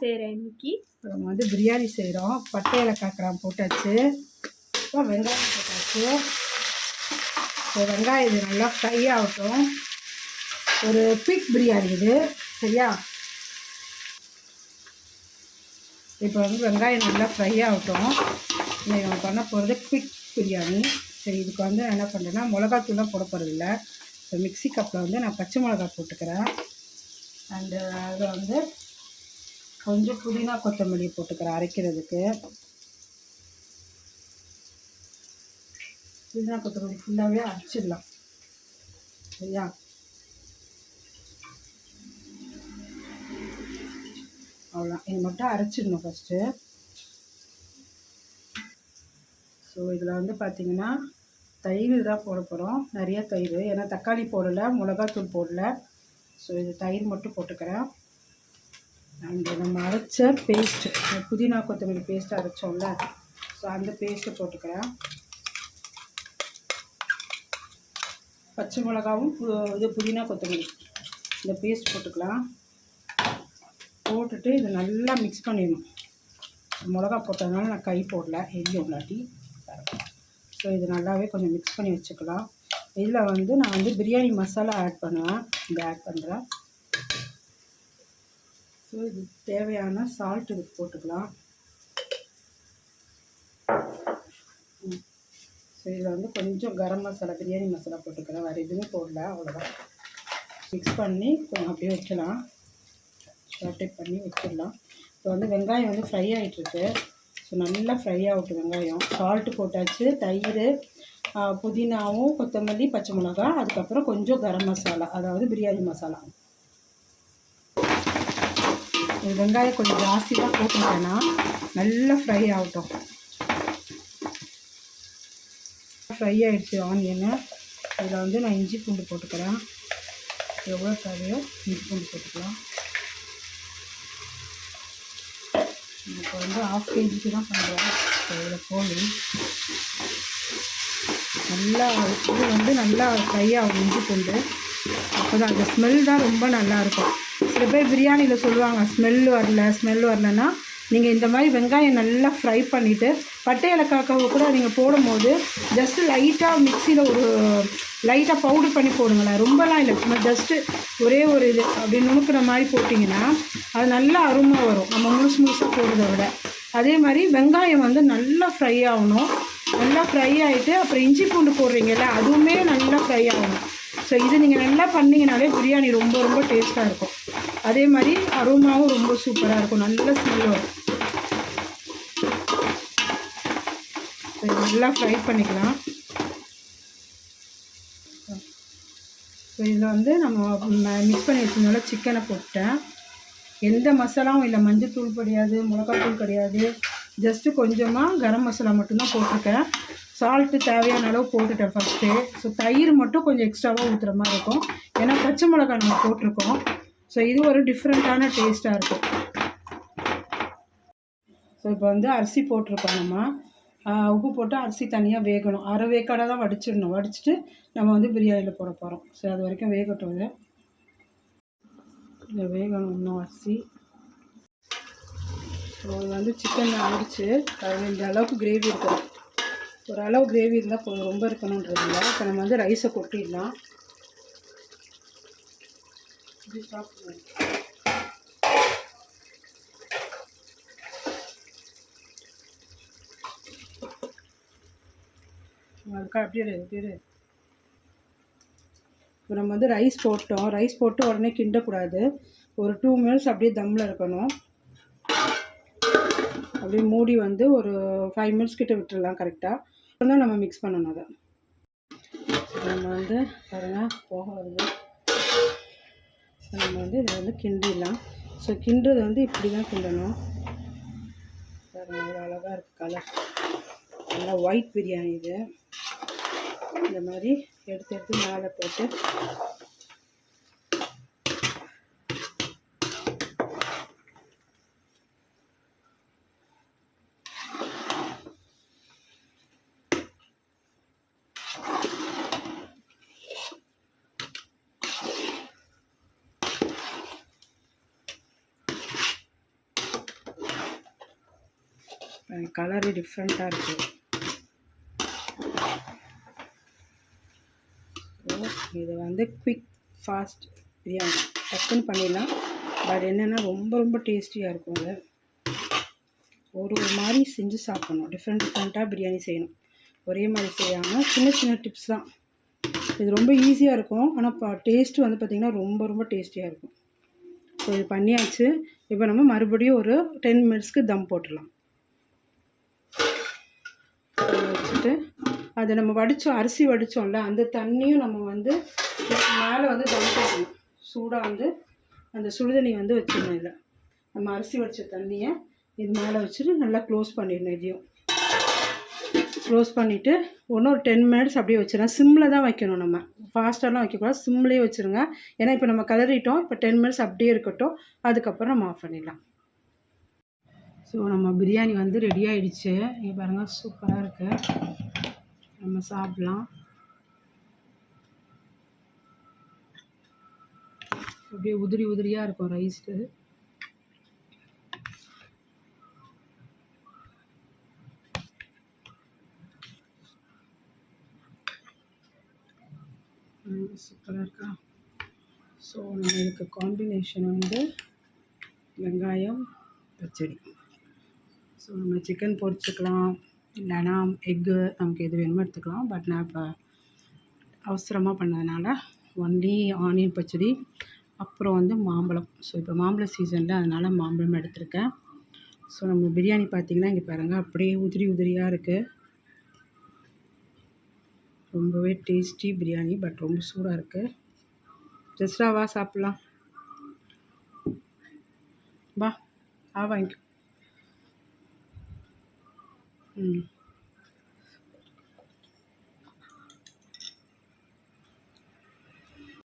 செய்கிறேன் இன்னைக்கு. நம்ம வந்து பிரியாணி செய்கிறோம். பட்டை ஏலக்காய் கிராம்பு போட்டாச்சு, இப்போ வெங்காயம் போட்டாச்சு. இப்போ வெங்காயம் இது நல்லா ஃப்ரை ஆகட்டும். ஒரு குயிக் பிரியாணி இது, சரியா? இப்போ வந்து வெங்காயம் நல்லா ஃப்ரை ஆகட்டும். நம்ம பண்ண போகிறது குயிக் பிரியாணி. சரி, இதுக்கு வந்து என்ன பண்ணுறேன்னா மிளகாத்தூள்லாம் போட போகிறதில்ல. இப்போ மிக்ஸி கப்பில் வந்து நான் பச்சை மிளகா போட்டுக்கிறேன். அண்டு அதில் வந்து கொஞ்சம் புதினா கொத்தமல்லி போட்டுக்கிறேன் அரைக்கிறதுக்கு. புதினா கொத்தமல்லி ஃபுல்லாகவே அரைச்சிடலாம், சரியா? அவ்வளோதான், இது மட்டும் அரைச்சிடணும் ஃபஸ்ட்டு. ஸோ இதில் வந்து பார்த்திங்கன்னா தயிர் தான் போட போகிறோம், நிறைய தயிர். ஏன்னா தக்காளி போடலை, மிளகாத்தூள் போடலை. ஸோ இது தயிர் மட்டும் போட்டுக்கிறேன். அண்டு நம்ம அரைச்ச பேஸ்ட்டு, புதினா கொத்தமல்லி பேஸ்ட்டு அரைச்சோம்ல, ஸோ அந்த பேஸ்ட்டு போட்டுக்கிறேன். பச்சை மிளகாவும் இது புதினா கொத்தமல்லி இந்த பேஸ்ட் போட்டுக்கலாம். போட்டுட்டு இதை நல்லா மிக்ஸ் பண்ணிடணும். மிளகா போட்டதுனால நான் கை போடல, எரியும் இல்லாட்டி. ஸோ இது நல்லாவே கொஞ்சம் மிக்ஸ் பண்ணி வச்சுக்கலாம். இதில் வந்து நான் வந்து பிரியாணி மசாலா ஆட் பண்ணுவேன், இதை ஆட் பண்ணுறேன். ஸோ இது தேவையான சால்ட் இதுக்கு போட்டுக்கலாம். ஸோ இதில் வந்து கொஞ்சம் கரம் மசாலா, பிரியாணி மசாலா போட்டுக்கிறேன், வேறு எதுவுமே போடல, அவ்வளோதான். மிக்ஸ் பண்ணி கொஞ்சம் அப்படியே வைக்கலாம், ஷார்டேட் பண்ணி வச்சிடலாம். இப்போ வந்து வெங்காயம் வந்து ஃப்ரை ஆகிட்டுருக்கு. ஸோ நல்லா ஃப்ரை ஆகட்டும் வெங்காயம். சால்ட்டு போட்டாச்சு, தயிர், புதினாவும் கொத்தமல்லி, பச்சை மிளகா, அதுக்கப்புறம் கொஞ்சம் கரம் மசாலா, அதாவது பிரியாணி மசாலா. வெங்காயம் கொஞ்சம் ஜாஸ்தி தான் போட்டுட்டேன்னா நல்லா ஃப்ரை ஆகட்டும். ஃப்ரை ஆகிடுச்சு ஆனியனு. இதில் வந்து நான் இஞ்சி பூண்டு போட்டுக்கிறேன். எவ்வளோ தேவையோ இஞ்சி பூண்டு போட்டுக்கலாம். இப்போ வந்து 1/2 kg தான் பண்ணுறேன். இதில் கோழி நல்லா இது வந்து நல்லா ஃப்ரை ஆகும் இஞ்சி பூண்டு. அப்போ தான் அந்த ஸ்மெல் தான் ரொம்ப நல்லாயிருக்கும். சில பேர் பிரியாணியில் சொல்லுவாங்க ஸ்மெல் வரலன்னா, நீங்கள் இந்த மாதிரி வெங்காயம் நல்லா ஃப்ரை பண்ணிவிட்டு பட்டை ஏலக்காய் கூட நீங்கள் போடும்போது ஜஸ்ட்டு லைட்டாக மிக்சியில் ஒரு லைட்டாக பவுடர் பண்ணி போடுங்களேன். ரொம்பலாம் இல்லை, சும்மா ஜஸ்ட்டு ஒரே ஒரு இது அப்படி நுணுக்கிற மாதிரி போட்டிங்கன்னா அது நல்லா அருமை வரும், நம்ம முழுசாக போடுறத விட. அதே மாதிரி வெங்காயம் வந்து நல்லா ஃப்ரை ஆகணும். நல்லா ஃப்ரை ஆகிட்டு அப்புறம் இஞ்சி பூண்டு போடுறீங்கல்ல, அதுவுமே நல்லா ஃப்ரை ஆகணும். ஸோ இது நீங்கள் நல்லா பண்ணிங்கனாலே பிரியாணி ரொம்ப ரொம்ப டேஸ்ட்டாக இருக்கும். அதே மாதிரி அருமாவும் ரொம்ப சூப்பராக இருக்கும், நல்ல ஸ்மெல் வரும். ஸோ இது நல்லா ஃப்ரை பண்ணிக்கலாம். ஸோ இதில் வந்து நம்ம மிக்ஸ் பண்ணி வச்சதுனால சிக்கனை போட்டேன். எந்த மசாலாவும் இல்லை, மஞ்சள் தூள் கிடையாது, மிளகாத்தூள் கிடையாது, ஜஸ்ட்டு கொஞ்சமாக கரம் மசாலா மட்டும்தான் போட்டிருக்கேன். சால்ட்டு தேவையான அளவு போட்டுட்டேன் ஃபஸ்ட்டு. ஸோ தயிர் மட்டும் கொஞ்சம் எக்ஸ்ட்ராவாக ஊற்றுற மாதிரி இருக்கும், ஏன்னா பச்சை மிளகா நம்ம போட்டிருக்கோம். ஸோ இது ஒரு டிஃப்ரெண்ட்டான டேஸ்ட்டாக இருக்கும். ஸோ இப்போ வந்து அரிசி போட்டிருக்கோம், நம்ம உப்பு போட்டு அரிசி தனியாக வேகணும். அரை வேக்காடாக தான் வடிச்சிடணும். வடிச்சிட்டு நம்ம வந்து பிரியாணியில் போட போகிறோம். ஸோ அது வரைக்கும் வேகட்டும். இதை வேகணும் இன்னும் அரிசி. ஸோ இது வந்து சிக்கன் ஆகிடுச்சு. இந்த அளவுக்கு கிரேவி இருக்கணும், ஒரு அளவு கிரேவி இருந்தால் போதும், ரொம்ப இருக்கணுன்றதில்ல. இப்போ நம்ம வந்து ரைஸை கொட்டிடலாம். அப்படியே இப்போ நம்ம வந்து ரைஸ் போட்டோம். ரைஸ் போட்டு உடனே கிண்டக்கூடாது, ஒரு 2 minutes அப்படியே தம்மில் இருக்கணும். அப்படியே மூடி வந்து ஒரு 5 minutes கிட்ட விட்டுடலாம் கரெக்டாக. தான் நம்ம மிக்ஸ் பண்ணணும். அதை நம்ம வந்து பாருங்கள் போக வருது. நம்ம வந்து இதை வந்து கிண்டிடலாம். ஸோ கிண்டுறது வந்து இப்படி தான் கிண்டணும். பாருங்கள் ஒரு அழகாக இருக்குது கலர், நல்லா ஒயிட் பிரியாணி. இது இந்த மாதிரி எடுத்து மேலே போட்டு கலரு டிஃப்ரெண்ட்டாக இருக்குது. இது வந்து குவிக் ஃபாஸ்ட் பிரியாணி, டக்குன்னு பண்ணிடலாம். பட் என்னென்னா ரொம்ப ரொம்ப டேஸ்டியாக இருக்கும். அது ஒரு மாதிரி செஞ்சு சாப்பிடணும். டிஃப்ரெண்ட்டாக பிரியாணி செய்யணும், ஒரே மாதிரி செய்யாமல். சின்ன சின்ன டிப்ஸ் தான். இது ரொம்ப ஈஸியாக இருக்கும், ஆனால் டேஸ்ட்டு வந்து பார்த்திங்கன்னா ரொம்ப ரொம்ப டேஸ்டியாக இருக்கும். ஸோ இது பண்ணியாச்சு. இப்போ நம்ம மறுபடியும் ஒரு 10 மினிட்ஸ்க்கு தம் போட்டுடலாம். வச்சுட்டு அதை நம்ம அரிசி வடித்தோம்ல, அந்த தண்ணியும் நம்ம வந்து மேலே வந்து தம் போடணும். சூடாக வந்து அந்த சுடுதண்ணி வந்து வச்சிடணும். இதில் நம்ம அரிசி வடித்த தண்ணியை இது மேலே வச்சுட்டு நல்லா க்ளோஸ் பண்ணிடணும். இதையும் க்ளோஸ் பண்ணிவிட்டு இன்னும் ஒரு 10 மினிட்ஸ் அப்படியே வச்சிடலாம். சிம்மில் தான் வைக்கணும், நம்ம ஃபாஸ்ட்டாலாம் வைக்கக்கூடாது, சிம்லேயே வச்சுருங்க. ஏன்னா இப்போ நம்ம கலரிட்டோம். இப்போ 10 மினிட்ஸ் அப்படியே இருக்கட்டும், அதுக்கப்புறம் நம்ம ஆஃப் பண்ணிடலாம். ஸோ நம்ம பிரியாணி வந்து ரெடி ஆகிடுச்சு. இங்கே பாருங்கள், சூப்பராக இருக்குது. நம்ம சாப்பிட்லாம். அப்படியே உதிரி உதிரியாக இருக்கும் ரைஸு. சூப்பராக இருக்கா? ஸோ நம்ம இதுக்கு காம்பினேஷன் வந்து வெங்காயம் பச்சடி. ஸோ நம்ம சிக்கன் பொரிச்சுக்கலாம், இல்லைனா எக்கு, நமக்கு எது வேணுமோ எடுத்துக்கலாம். பட் நான் இப்போ அவசரமாக பண்ணதுனால ஒன்லி ஆனியன் பச்சடி, அப்புறம் வந்து மாம்பழம். ஸோ இப்போ மாம்பழ சீசனில் அதனால் மாம்பழம் எடுத்திருக்கேன். ஸோ நம்ம பிரியாணி பார்த்திங்கன்னா இங்கே பாருங்கள், அப்படியே உதிரி உதிரியாக இருக்குது. ரொம்பவே டேஸ்டி பிரியாணி, பட் ரொம்ப சூடாக இருக்குது. ஜஸ்டா வா சாப்பிட்லாம். வா வாங்கிக்கோ.